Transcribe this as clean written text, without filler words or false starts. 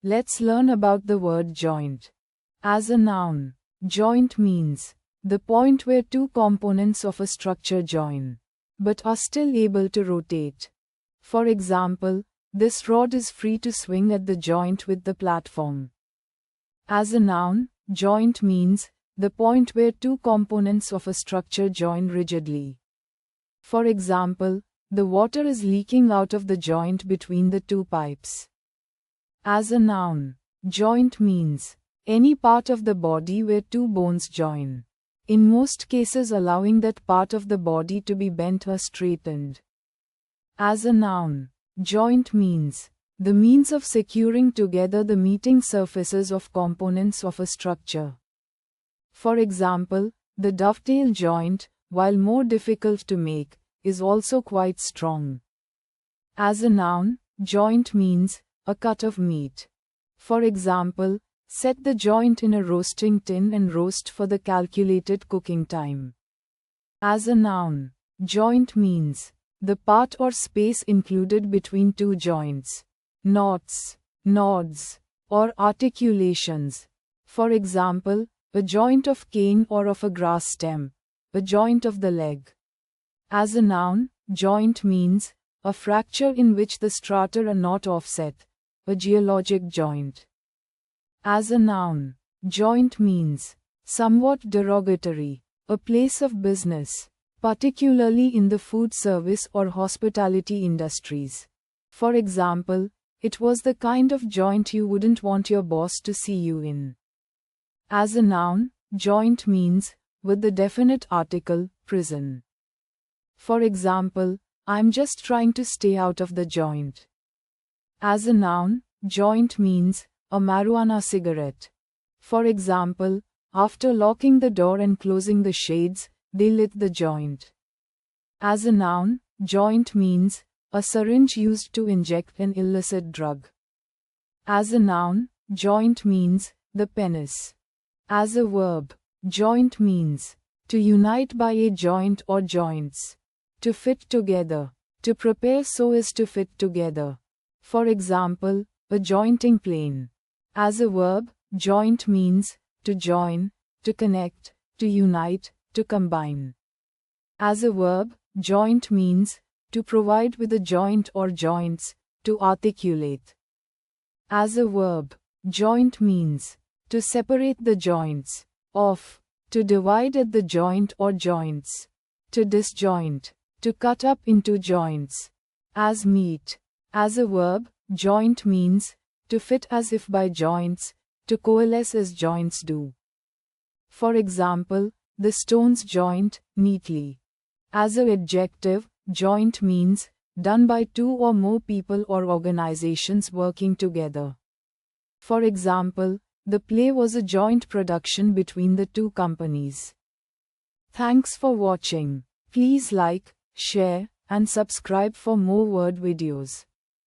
Let's learn about the word joint. As a noun, joint means the point where two components of a structure join, but are still able to rotate. For example, this rod is free to swing at the joint with the platform. As a noun, joint means the point where two components of a structure join rigidly. For example, the water is leaking out of the joint between the two pipes. As a noun, joint means any part of the body where two bones join, in most cases allowing that part of the body to be bent or straightened. As a noun, joint means the means of securing together the meeting surfaces of components of a structure. For example, the dovetail joint, while more difficult to make, is also quite strong. As a noun, joint means a cut of meat. For example, set the joint in a roasting tin and roast for the calculated cooking time. As a noun, joint means the part or space included between two joints, knots, nods, or articulations. For example, a joint of cane or of a grass stem, a joint of the leg. As a noun, joint means a fracture in which the strata are not offset, a geologic joint. As a noun, joint means somewhat derogatory, a place of business, particularly in the food service or hospitality industries. For example, it was the kind of joint you wouldn't want your boss to see you in. As a noun, joint means with the definite article, prison. For example, I'm just trying to stay out of the joint. As a noun, joint means a marijuana cigarette. For example, after locking the door and closing the shades, they lit the joint. As a noun, joint means a syringe used to inject an illicit drug. As a noun, joint means the penis. As a verb, joint means to unite by a joint or joints, to fit together, to prepare so as to fit together. For example, a jointing plane. As a verb, joint means to join, to connect, to unite, to combine. As a verb, joint means to provide with a joint or joints, to articulate. As a verb, joint means to separate the joints off, to divide at the joint or joints, to disjoint, to cut up into joints. As meat. As a verb, joint means to fit as if by joints, to coalesce as joints do. For example, the stones joint neatly. As an adjective, joint means done by two or more people or organizations working together. For example, the play was a joint production between the two companies. Thanks for watching. Please like, share, and subscribe for more word videos.